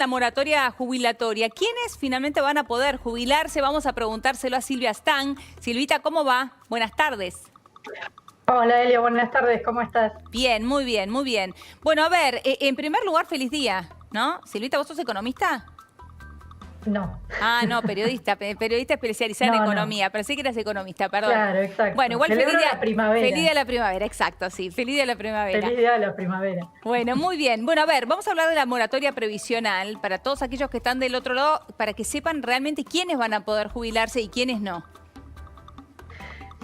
La moratoria jubilatoria. ¿Quiénes finalmente van a poder jubilarse? Vamos a preguntárselo a Silvia Stang. Silvita, ¿cómo va? Buenas tardes. Hola Elia, buenas tardes, ¿cómo estás? Bien, muy bien, muy bien. Bueno, a ver, en primer lugar, feliz día, ¿no? Silvita, ¿vos sos economista? No. Ah, no, periodista especializada en No, economía. no. Pensé que eras economista, perdón. Claro, Bueno, exacto. igual Celebro la feliz día primavera. de la primavera, exacto, sí, feliz día de la primavera. Feliz día de la primavera. Bueno, muy bien. Bueno, a ver, vamos a hablar de la moratoria previsional para todos aquellos que están del otro lado, para que sepan realmente quiénes van a poder jubilarse y quiénes no.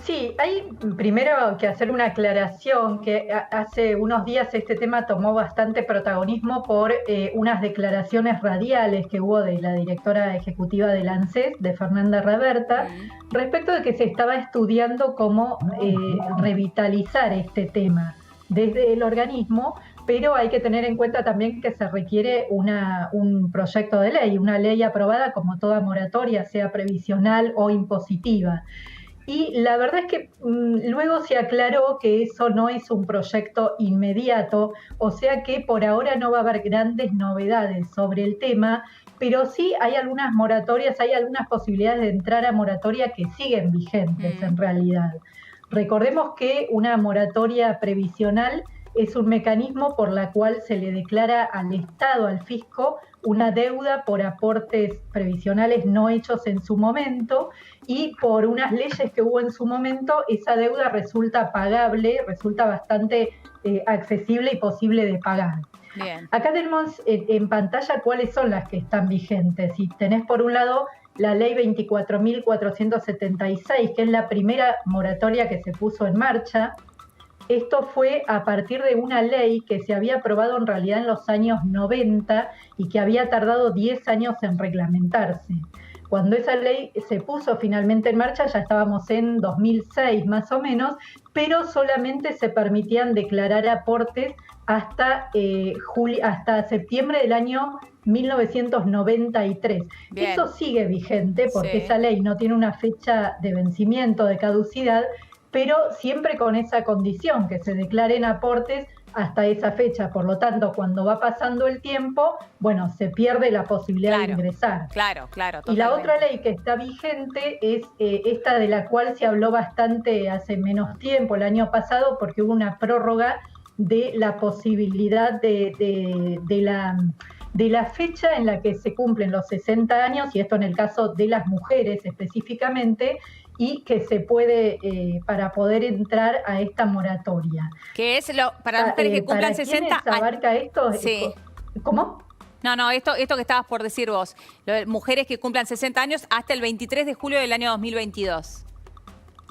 Sí, hay primero que hacer una aclaración que hace unos días este tema tomó bastante protagonismo por unas declaraciones radiales que hubo de la directora ejecutiva del ANSES, de Fernanda Raberta, respecto de que se estaba estudiando cómo revitalizar este tema desde el organismo, pero hay que tener en cuenta también que se requiere un proyecto de ley, una ley aprobada como toda moratoria, sea previsional o impositiva. Y la verdad es que luego se aclaró que eso no es un proyecto inmediato, o sea que por ahora no va a haber grandes novedades sobre el tema, pero sí hay algunas moratorias, hay algunas posibilidades de entrar a moratoria que siguen vigentes en realidad. Recordemos que una moratoria previsional es un mecanismo por la cual se le declara al Estado, al fisco, una deuda por aportes previsionales no hechos en su momento, y por unas leyes que hubo en su momento, esa deuda resulta pagable, resulta bastante accesible y posible de pagar. Bien. Acá tenemos en pantalla cuáles son las que están vigentes. Y tenés por un lado la ley 24.476, que es la primera moratoria que se puso en marcha. Esto fue a partir de una ley que se había aprobado en realidad en los años 90 y que había tardado 10 años en reglamentarse. Cuando esa ley se puso finalmente en marcha, ya estábamos en 2006 más o menos, pero solamente se permitían declarar aportes hasta septiembre del año 1993. Bien. Eso sigue vigente porque Sí. esa ley no tiene una fecha de vencimiento, de caducidad, pero siempre con esa condición, que se declaren aportes hasta esa fecha. Por lo tanto, cuando va pasando el tiempo, bueno, se pierde la posibilidad de ingresar. Claro, totalmente. Y la otra ley que está vigente es esta de la cual se habló bastante hace menos tiempo, el año pasado, porque hubo una prórroga de la posibilidad de la fecha en la que se cumplen los 60 años, y esto en el caso de las mujeres específicamente, y que se puede, para poder entrar a esta moratoria. ¿Qué es para las mujeres que cumplan 60 años? ¿Abarca esto? Sí. ¿Cómo? No, esto que estabas por decir vos, mujeres que cumplan 60 años hasta el 23 de julio del año 2022.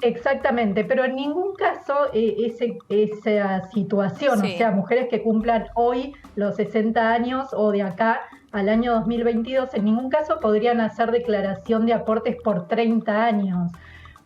Exactamente, pero en ningún caso esa situación, Sí. o sea, mujeres que cumplan hoy los 60 años o de acá al año 2022, en ningún caso podrían hacer declaración de aportes por 30 años.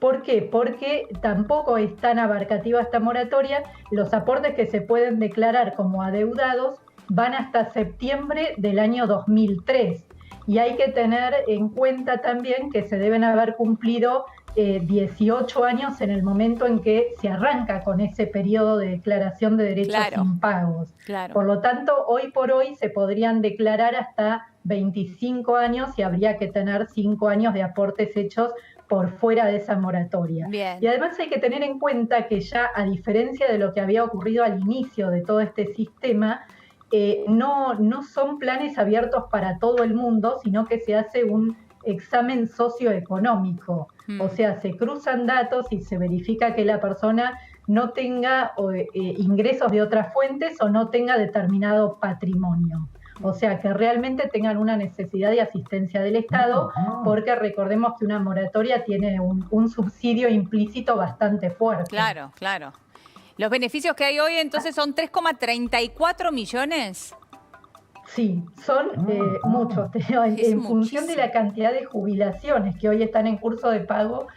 ¿Por qué? Porque tampoco es tan abarcativa esta moratoria. Los aportes que se pueden declarar como adeudados van hasta septiembre del año 2003. Y hay que tener en cuenta también que se deben haber cumplido 18 años en el momento en que se arranca con ese periodo de declaración de derechos impagos. Claro. Por lo tanto, hoy por hoy se podrían declarar hasta 25 años y habría que tener 5 años de aportes hechos por fuera de esa moratoria. Bien. Y además hay que tener en cuenta que ya, a diferencia de lo que había ocurrido al inicio de todo este sistema, no son planes abiertos para todo el mundo, sino que se hace un examen socioeconómico. O sea, se cruzan datos y se verifica que la persona no tenga ingresos de otras fuentes o no tenga determinado patrimonio. O sea, que realmente tengan una necesidad de asistencia del Estado, porque recordemos que una moratoria tiene un subsidio implícito bastante fuerte. Claro. ¿Los beneficios que hay hoy entonces son 3,34 millones? Sí, son muchos. En función de la cantidad de jubilaciones que hoy están en curso de pago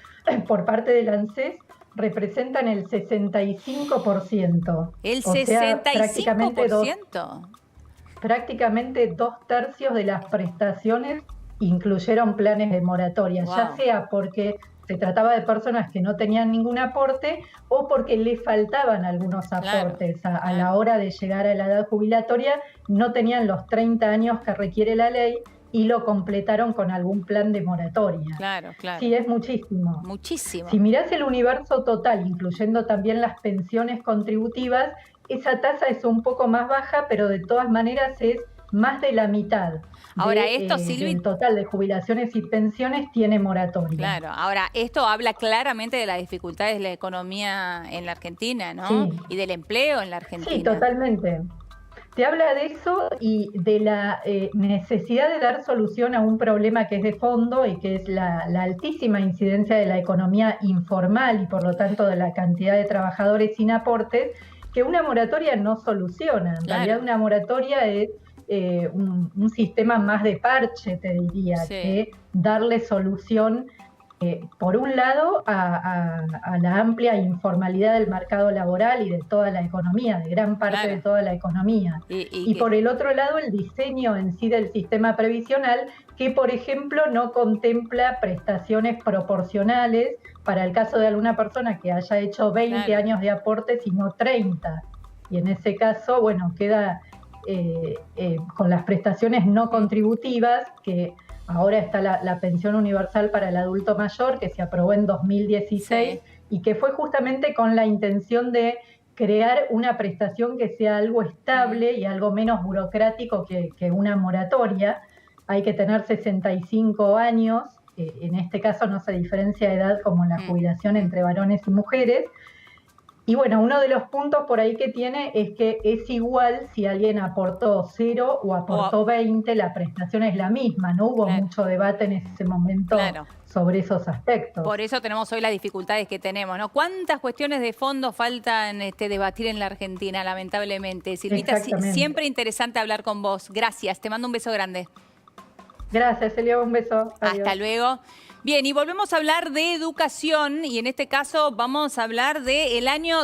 por parte del ANSES, representan el 65%. ¿El 65%? Prácticamente 2/3 de las prestaciones incluyeron planes de moratoria, ya sea porque se trataba de personas que no tenían ningún aporte o porque le faltaban algunos aportes a la hora de llegar a la edad jubilatoria, no tenían los 30 años que requiere la ley y lo completaron con algún plan de moratoria. Claro, claro. Sí, es muchísimo. Muchísimo. Si mirás el universo total, incluyendo también las pensiones contributivas, esa tasa es un poco más baja, pero de todas maneras es más de la mitad. Ahora, esto, Silvi, del total de jubilaciones y pensiones tiene moratoria. Claro, ahora, esto habla claramente de las dificultades de la economía en la Argentina, ¿no? Sí. Y del empleo en la Argentina. Sí, totalmente. Te habla de eso y de la necesidad de dar solución a un problema que es de fondo y que es la altísima incidencia de la economía informal y por lo tanto de la cantidad de trabajadores sin aportes, que una moratoria no soluciona. En realidad una moratoria es un sistema más de parche, te diría, que darle solución, por un lado, a la amplia informalidad del mercado laboral y de toda la economía, de gran parte de toda la economía. Y por el otro lado, el diseño en sí del sistema previsional, que, por ejemplo, no contempla prestaciones proporcionales para el caso de alguna persona que haya hecho 20 años de aportes y no 30. Y en ese caso, bueno, queda con las prestaciones no contributivas, que ahora está la pensión universal para el adulto mayor, que se aprobó en 2016 y que fue justamente con la intención de crear una prestación que sea algo estable y algo menos burocrático que una moratoria. Hay que tener 65 años, en este caso no se diferencia de edad como en la jubilación entre varones y mujeres. Y bueno, uno de los puntos por ahí que tiene es que es igual si alguien aportó 0 o aportó 20, la prestación es la misma. No hubo mucho debate en ese momento sobre esos aspectos. Por eso tenemos hoy las dificultades que tenemos, ¿no? ¿Cuántas cuestiones de fondo faltan debatir en la Argentina, lamentablemente? Silvita, siempre interesante hablar con vos. Gracias, te mando un beso grande. Gracias, Elia, un beso. Adiós. Hasta luego. Bien, y volvemos a hablar de educación y en este caso vamos a hablar del año